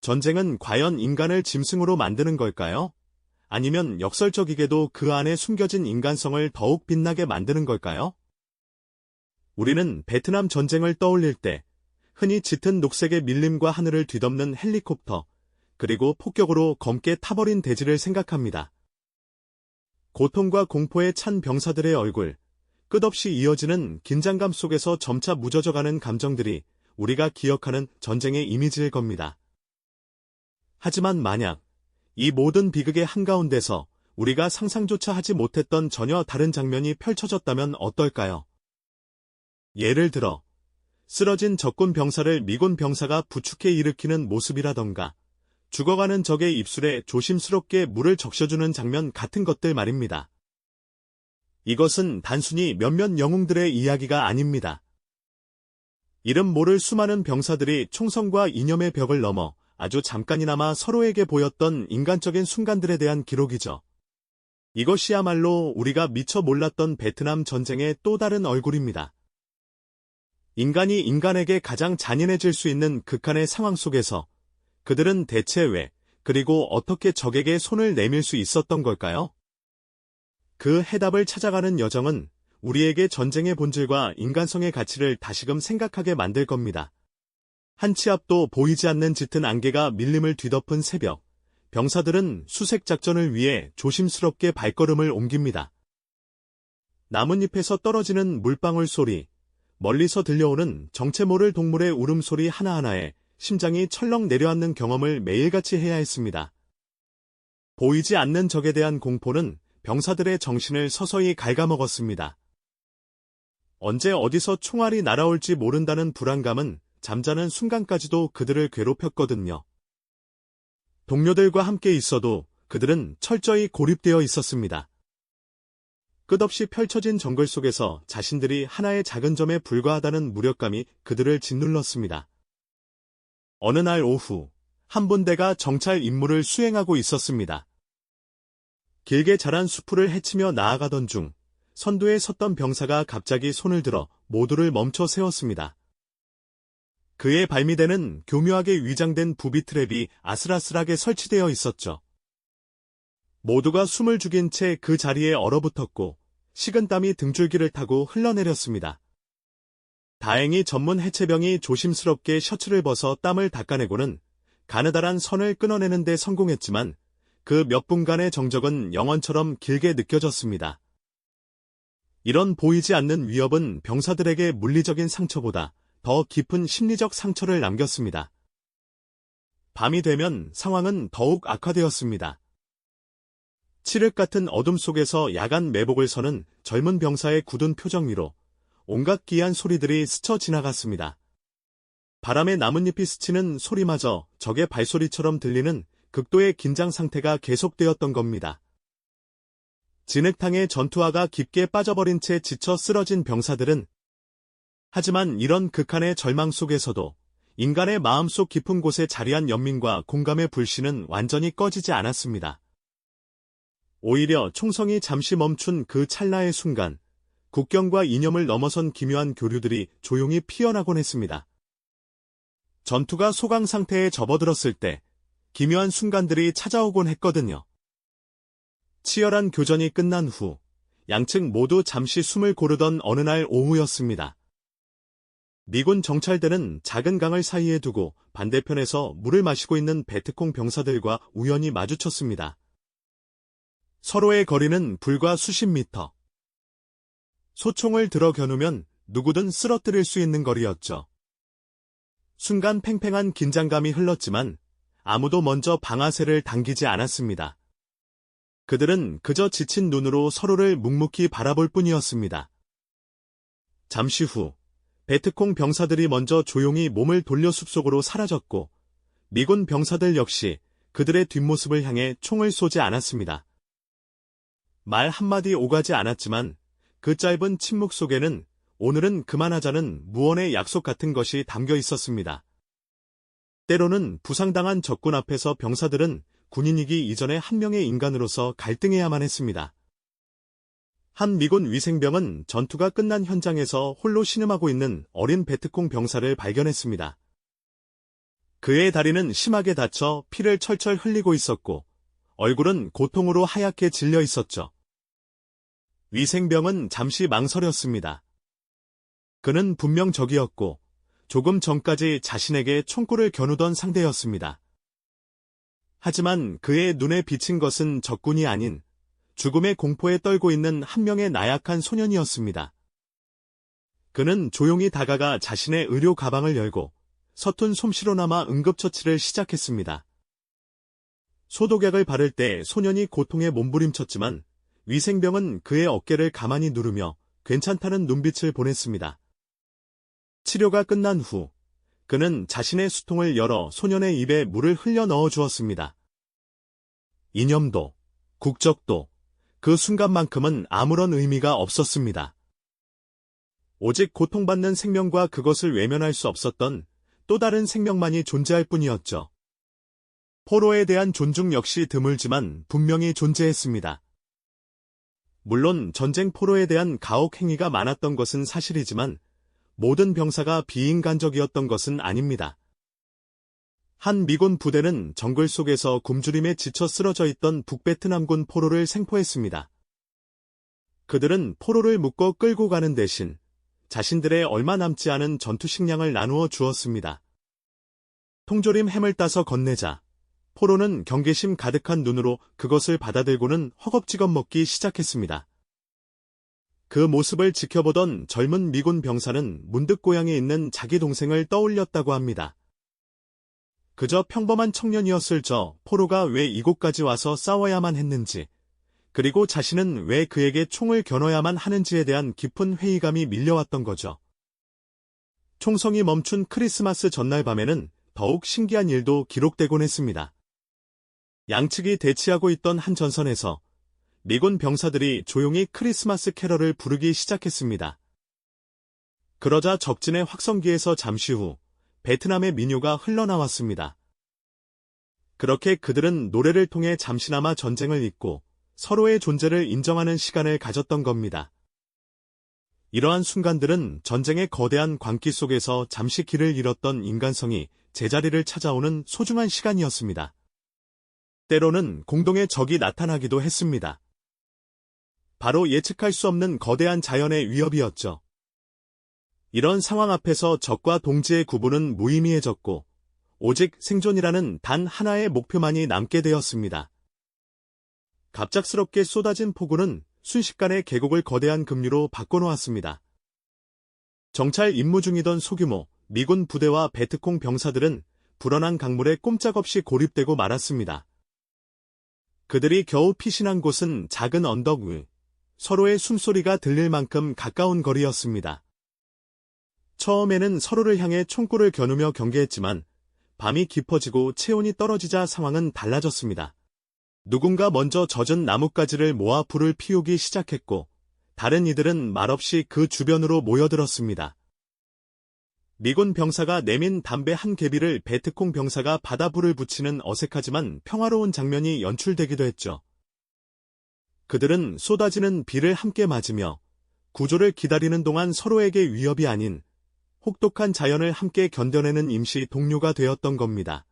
전쟁은 과연 인간을 짐승으로 만드는 걸까요? 아니면 역설적이게도 그 안에 숨겨진 인간성을 더욱 빛나게 만드는 걸까요? 우리는 베트남 전쟁을 떠올릴 때 흔히 짙은 녹색의 밀림과 하늘을 뒤덮는 헬리콥터, 그리고 폭격으로 검게 타버린 대지를 생각합니다. 고통과 공포에 찬 병사들의 얼굴, 끝없이 이어지는 긴장감 속에서 점차 무뎌져가는 감정들이 우리가 기억하는 전쟁의 이미지일 겁니다. 하지만 만약 이 모든 비극의 한가운데서 우리가 상상조차 하지 못했던 전혀 다른 장면이 펼쳐졌다면 어떨까요? 예를 들어 쓰러진 적군 병사를 미군 병사가 부축해 일으키는 모습이라던가 죽어가는 적의 입술에 조심스럽게 물을 적셔주는 장면 같은 것들 말입니다. 이것은 단순히 몇몇 영웅들의 이야기가 아닙니다. 이름 모를 수많은 병사들이 총성과 이념의 벽을 넘어 아주 잠깐이나마 서로에게 보였던 인간적인 순간들에 대한 기록이죠. 이것이야말로 우리가 미처 몰랐던 베트남 전쟁의 또 다른 얼굴입니다. 인간이 인간에게 가장 잔인해질 수 있는 극한의 상황 속에서 그들은 대체 왜, 그리고 어떻게 적에게 손을 내밀 수 있었던 걸까요? 그 해답을 찾아가는 여정은 우리에게 전쟁의 본질과 인간성의 가치를 다시금 생각하게 만들 겁니다. 한 치 앞도 보이지 않는 짙은 안개가 밀림을 뒤덮은 새벽, 병사들은 수색 작전을 위해 조심스럽게 발걸음을 옮깁니다. 나뭇잎에서 떨어지는 물방울 소리, 멀리서 들려오는 정체 모를 동물의 울음소리 하나하나에 심장이 철렁 내려앉는 경험을 매일같이 해야 했습니다. 보이지 않는 적에 대한 공포는 병사들의 정신을 서서히 갉아먹었습니다. 언제 어디서 총알이 날아올지 모른다는 불안감은 잠자는 순간까지도 그들을 괴롭혔거든요. 동료들과 함께 있어도 그들은 철저히 고립되어 있었습니다. 끝없이 펼쳐진 정글 속에서 자신들이 하나의 작은 점에 불과하다는 무력감이 그들을 짓눌렀습니다. 어느 날 오후, 한 분대가 정찰 임무를 수행하고 있었습니다. 길게 자란 수풀을 헤치며 나아가던 중 선두에 섰던 병사가 갑자기 손을 들어 모두를 멈춰 세웠습니다. 그의 발미대는 교묘하게 위장된 부비 트랩이 아슬아슬하게 설치되어 있었죠. 모두가 숨을 죽인 채 그 자리에 얼어붙었고 식은땀이 등줄기를 타고 흘러내렸습니다. 다행히 전문 해체병이 조심스럽게 셔츠를 벗어 땀을 닦아내고는 가느다란 선을 끊어내는 데 성공했지만 그 몇 분간의 정적은 영원처럼 길게 느껴졌습니다. 이런 보이지 않는 위협은 병사들에게 물리적인 상처보다 더 깊은 심리적 상처를 남겼습니다. 밤이 되면 상황은 더욱 악화되었습니다. 칠흑 같은 어둠 속에서 야간 매복을 서는 젊은 병사의 굳은 표정 위로 온갖 기이한 소리들이 스쳐 지나갔습니다. 바람에 나뭇잎이 스치는 소리마저 적의 발소리처럼 들리는 극도의 긴장 상태가 계속되었던 겁니다. 진흙탕에 전투화가 깊게 빠져버린 채 지쳐 쓰러진 병사들은 하지만 이런 극한의 절망 속에서도 인간의 마음속 깊은 곳에 자리한 연민과 공감의 불씨는 완전히 꺼지지 않았습니다. 오히려 총성이 잠시 멈춘 그 찰나의 순간, 국경과 이념을 넘어선 기묘한 교류들이 조용히 피어나곤 했습니다. 전투가 소강 상태에 접어들었을 때 기묘한 순간들이 찾아오곤 했거든요. 치열한 교전이 끝난 후 양측 모두 잠시 숨을 고르던 어느 날 오후였습니다. 미군 정찰대는 작은 강을 사이에 두고 반대편에서 물을 마시고 있는 베트콩 병사들과 우연히 마주쳤습니다. 서로의 거리는 불과 수십 미터. 소총을 들어 겨누면 누구든 쓰러뜨릴 수 있는 거리였죠. 순간 팽팽한 긴장감이 흘렀지만 아무도 먼저 방아쇠를 당기지 않았습니다. 그들은 그저 지친 눈으로 서로를 묵묵히 바라볼 뿐이었습니다. 잠시 후 베트콩 병사들이 먼저 조용히 몸을 돌려 숲속으로 사라졌고 미군 병사들 역시 그들의 뒷모습을 향해 총을 쏘지 않았습니다. 말 한마디 오가지 않았지만 그 짧은 침묵 속에는 오늘은 그만하자는 무언의 약속 같은 것이 담겨 있었습니다. 때로는 부상당한 적군 앞에서 병사들은 군인이기 이전에 한 명의 인간으로서 갈등해야만 했습니다. 한 미군 위생병은 전투가 끝난 현장에서 홀로 신음하고 있는 어린 베트콩 병사를 발견했습니다. 그의 다리는 심하게 다쳐 피를 철철 흘리고 있었고 얼굴은 고통으로 하얗게 질려 있었죠. 위생병은 잠시 망설였습니다. 그는 분명 적이었고 조금 전까지 자신에게 총구를 겨누던 상대였습니다. 하지만 그의 눈에 비친 것은 적군이 아닌 죽음의 공포에 떨고 있는 한 명의 나약한 소년이었습니다. 그는 조용히 다가가 자신의 의료 가방을 열고 서툰 솜씨로나마 응급처치를 시작했습니다. 소독약을 바를 때 소년이 고통에 몸부림쳤지만 위생병은 그의 어깨를 가만히 누르며 괜찮다는 눈빛을 보냈습니다. 치료가 끝난 후 그는 자신의 수통을 열어 소년의 입에 물을 흘려 넣어 주었습니다. 이념도, 국적도 그 순간만큼은 아무런 의미가 없었습니다. 오직 고통받는 생명과 그것을 외면할 수 없었던 또 다른 생명만이 존재할 뿐이었죠. 포로에 대한 존중 역시 드물지만 분명히 존재했습니다. 물론 전쟁 포로에 대한 가혹 행위가 많았던 것은 사실이지만 모든 병사가 비인간적이었던 것은 아닙니다. 한 미군 부대는 정글 속에서 굶주림에 지쳐 쓰러져 있던 북베트남군 포로를 생포했습니다. 그들은 포로를 묶어 끌고 가는 대신 자신들의 얼마 남지 않은 전투 식량을 나누어 주었습니다. 통조림 햄을 따서 건네자 포로는 경계심 가득한 눈으로 그것을 받아들고는 허겁지겁 먹기 시작했습니다. 그 모습을 지켜보던 젊은 미군 병사는 문득 고향에 있는 자기 동생을 떠올렸다고 합니다. 그저 평범한 청년이었을 저 포로가 왜 이곳까지 와서 싸워야만 했는지, 그리고 자신은 왜 그에게 총을 겨눠야만 하는지에 대한 깊은 회의감이 밀려왔던 거죠. 총성이 멈춘 크리스마스 전날 밤에는 더욱 신기한 일도 기록되곤 했습니다. 양측이 대치하고 있던 한 전선에서 미군 병사들이 조용히 크리스마스 캐럴을 부르기 시작했습니다. 그러자 적진의 확성기에서 잠시 후 베트남의 민요가 흘러나왔습니다. 그렇게 그들은 노래를 통해 잠시나마 전쟁을 잊고 서로의 존재를 인정하는 시간을 가졌던 겁니다. 이러한 순간들은 전쟁의 거대한 광기 속에서 잠시 길을 잃었던 인간성이 제자리를 찾아오는 소중한 시간이었습니다. 때로는 공동의 적이 나타나기도 했습니다. 바로 예측할 수 없는 거대한 자연의 위협이었죠. 이런 상황 앞에서 적과 동지의 구분은 무의미해졌고 오직 생존이라는 단 하나의 목표만이 남게 되었습니다. 갑작스럽게 쏟아진 폭우는 순식간에 계곡을 거대한 급류로 바꿔놓았습니다. 정찰 임무 중이던 소규모 미군 부대와 베트콩 병사들은 불어난 강물에 꼼짝없이 고립되고 말았습니다. 그들이 겨우 피신한 곳은 작은 언덕 위, 서로의 숨소리가 들릴 만큼 가까운 거리였습니다. 처음에는 서로를 향해 총구를 겨누며 경계했지만 밤이 깊어지고 체온이 떨어지자 상황은 달라졌습니다. 누군가 먼저 젖은 나뭇가지를 모아 불을 피우기 시작했고 다른 이들은 말없이 그 주변으로 모여들었습니다. 미군 병사가 내민 담배 한 개비를 베트콩 병사가 바다 불을 붙이는 어색하지만 평화로운 장면이 연출되기도 했죠. 그들은 쏟아지는 비를 함께 맞으며 구조를 기다리는 동안 서로에게 위협이 아닌 혹독한 자연을 함께 견뎌내는 임시 동료가 되었던 겁니다.